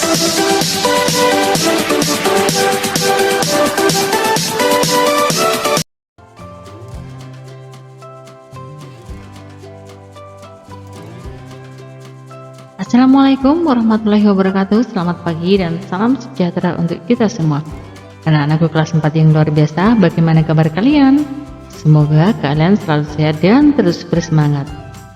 Assalamualaikum warahmatullahi wabarakatuh. Selamat pagi dan salam sejahtera untuk kita semua. Anak-anakku kelas 4 yang luar biasa, bagaimana kabar kalian? Semoga kalian selalu sehat dan terus bersemangat.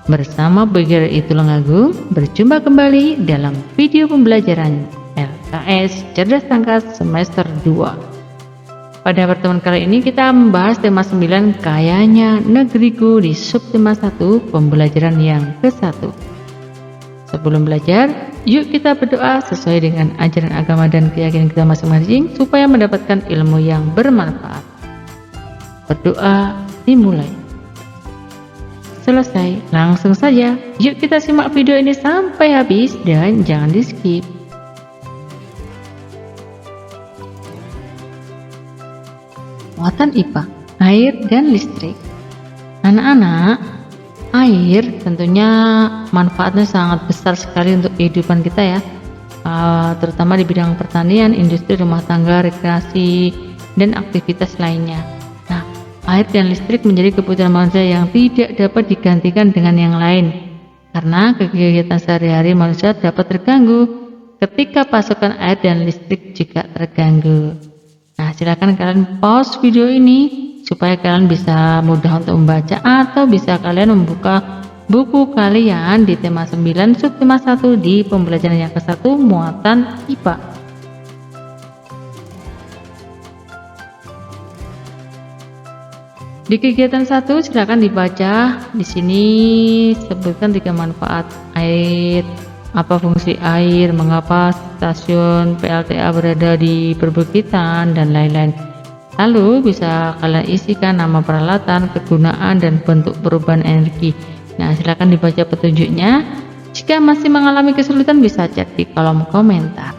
Bersama Beger Tulungagung, berjumpa kembali dalam video pembelajaran LKS Cerdas Tangkas semester 2. Pada pertemuan kali ini kita membahas tema 9, Kayanya Negeriku, di subtema 1, pembelajaran yang ke-1. Sebelum belajar, yuk kita berdoa sesuai dengan ajaran agama dan keyakinan kita masing-masing supaya mendapatkan ilmu yang bermanfaat. Berdoa dimulai. Selesai, langsung saja. Yuk kita simak video ini sampai habis dan jangan di-skip. Muatan IPA, air dan listrik. Anak-anak, air tentunya manfaatnya sangat besar sekali untuk kehidupan kita ya, terutama di bidang pertanian, industri, rumah tangga, rekreasi, dan aktivitas lainnya. Nah, air dan listrik menjadi kebutuhan manusia yang tidak dapat digantikan dengan yang lain, karena kegiatan sehari-hari manusia dapat terganggu ketika pasokan air dan listrik juga terganggu. Nah, silakan kalian pause video ini supaya kalian bisa mudah untuk membaca, atau bisa kalian membuka buku kalian di tema 9 subtema 1 di pembelajaran yang ke-1, muatan IPA. Di kegiatan 1 silakan dibaca. Di sini sebutkan 3 manfaat air, apa fungsi air, mengapa stasiun PLTA berada di perbukitan, dan lain-lain. Lalu bisa kalian isikan nama peralatan, kegunaan, dan bentuk perubahan energi. Nah, silakan dibaca petunjuknya. Jika masih mengalami kesulitan bisa cek di kolom komentar.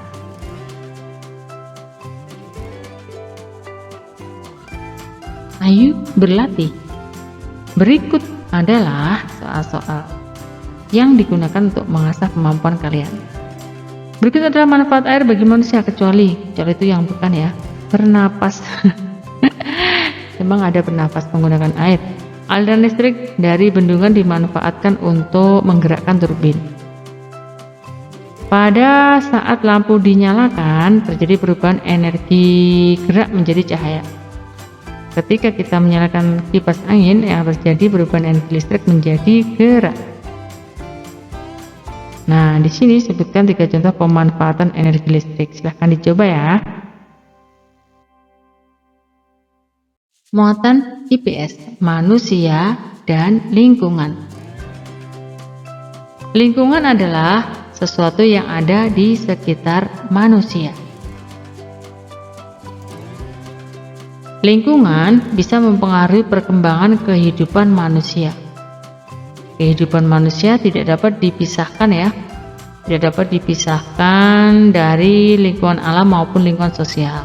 Ayo berlatih. Berikut adalah soal-soal yang digunakan untuk mengasah kemampuan kalian. Berikut adalah manfaat air bagi manusia, kecuali itu yang bukan ya, bernapas. Memang ada bernapas menggunakan air. Aliran listrik dari bendungan dimanfaatkan untuk menggerakkan turbin. Pada saat lampu dinyalakan, terjadi perubahan energi gerak menjadi cahaya. Ketika kita menyalakan kipas angin, yang terjadi perubahan energi listrik menjadi gerak. Nah, di sini sebutkan 3 contoh pemanfaatan energi listrik. Silahkan dicoba ya. Muatan IPS, manusia dan lingkungan. Lingkungan adalah sesuatu yang ada di sekitar manusia. Lingkungan bisa mempengaruhi perkembangan kehidupan manusia. Kehidupan manusia tidak dapat dipisahkan ya, tidak dapat dipisahkan dari lingkungan alam maupun lingkungan sosial.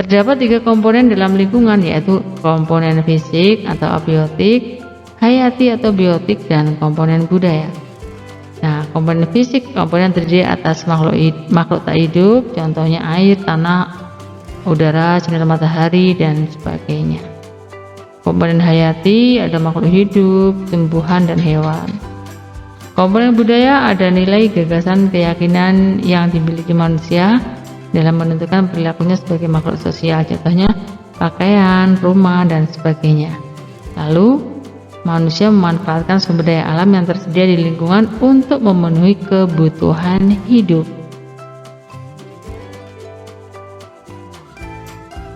Terdapat 3 komponen dalam lingkungan, yaitu komponen fisik atau abiotik, hayati atau biotik, dan komponen budaya. Nah, komponen fisik, komponen terdiri atas makhluk tak hidup, contohnya air, tanah, udara, sinar matahari, dan sebagainya. Komponen hayati ada makhluk hidup, tumbuhan, dan hewan. Komponen budaya ada nilai, gagasan, keyakinan yang dimiliki manusia dalam menentukan perilakunya sebagai makhluk sosial, contohnya pakaian, rumah, dan sebagainya. Lalu, manusia memanfaatkan sumber daya alam yang tersedia di lingkungan untuk memenuhi kebutuhan hidup.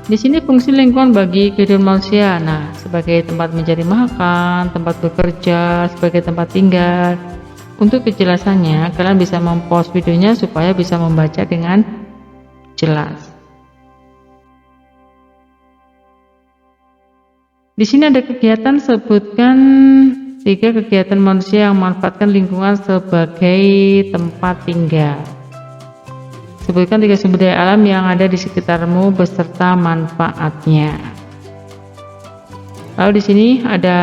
Di sini fungsi lingkungan bagi kehidupan manusia. Nah, sebagai tempat mencari makan, tempat bekerja, sebagai tempat tinggal. Untuk kejelasannya, kalian bisa mempause videonya supaya bisa membaca dengan jelas. Di sini ada kegiatan, sebutkan 3 kegiatan manusia yang memanfaatkan lingkungan sebagai tempat tinggal. Sebutkan 3 sumber daya alam yang ada di sekitarmu beserta manfaatnya. Lalu di sini ada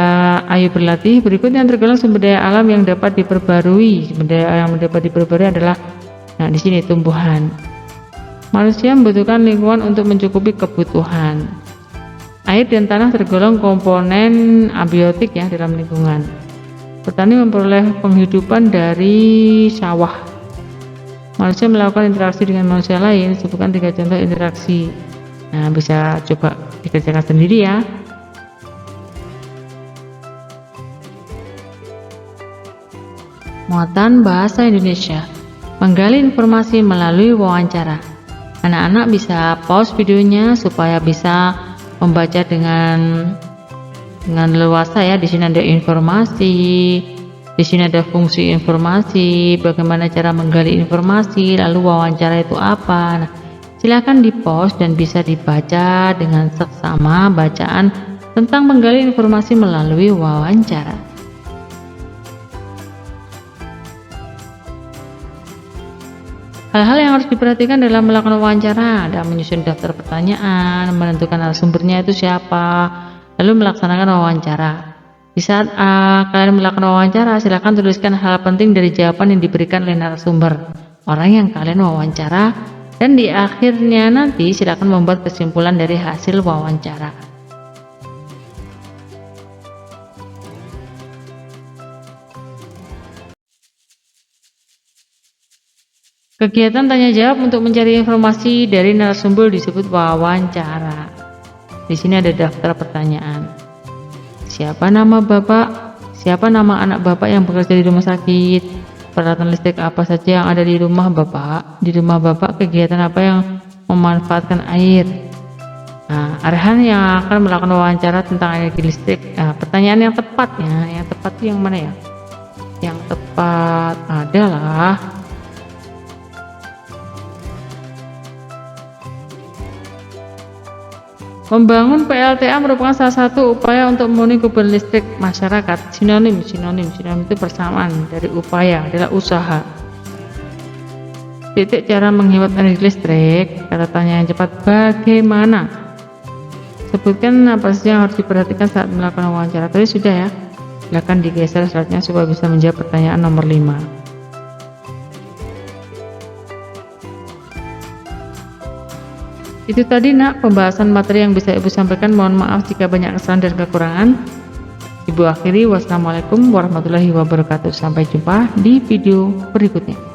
ayo berlatih. Berikut yang tergolong sumber daya alam yang dapat diperbarui. Sumber daya yang dapat diperbarui adalah Nah, di sini tumbuhan. Manusia membutuhkan lingkungan untuk mencukupi kebutuhan. Air dan tanah tergolong komponen abiotik ya dalam lingkungan. Petani memperoleh penghidupan dari sawah. Manusia melakukan interaksi dengan manusia lain. Sebutkan 3 contoh interaksi. Nah, bisa coba dikerjakan sendiri ya. Muatan bahasa Indonesia. Menggali informasi melalui wawancara. Anak-anak bisa pause videonya supaya bisa membaca dengan leluasa ya. Di sini ada informasi, di sini ada fungsi informasi, bagaimana cara menggali informasi, lalu wawancara itu apa. Nah, silakan di pause dan bisa dibaca dengan seksama bacaan tentang menggali informasi melalui wawancara. Hal-hal yang harus diperhatikan dalam melakukan wawancara ada menyusun daftar pertanyaan, menentukan narasumbernya itu siapa, lalu melaksanakan wawancara. Di saat kalian melakukan wawancara, silakan tuliskan hal penting dari jawaban yang diberikan oleh narasumber, orang yang kalian wawancara, dan di akhirnya nanti silakan membuat kesimpulan dari hasil wawancara. Kegiatan tanya jawab untuk mencari informasi dari narasumber disebut wawancara. Di sini ada daftar pertanyaan. Siapa nama Bapak? Siapa nama anak Bapak yang bekerja di rumah sakit? Peralatan listrik apa saja yang ada di rumah Bapak? Di rumah Bapak kegiatan apa yang memanfaatkan air? Nah, Arhan yang akan melakukan wawancara tentang energi listrik. Nah, pertanyaan yang tepatnya, yang tepat itu yang mana ya? Yang tepat adalah membangun PLTA merupakan salah satu upaya untuk memenuhi kebutuhan listrik masyarakat. Sinonim itu persamaan dari upaya adalah usaha. Titik cara menghemat energi listrik. Kata tanya yang cepat, bagaimana? Sebutkan apa saja yang harus diperhatikan saat melakukan wawancara. Tadi sudah ya. Silakan digeser slide-nya supaya bisa menjawab pertanyaan nomor 5. Itu tadi nak pembahasan materi yang bisa Ibu sampaikan. Mohon maaf jika banyak kesalahan dan kekurangan. Ibu akhiri, wassalamualaikum warahmatullahi wabarakatuh. Sampai jumpa di video berikutnya.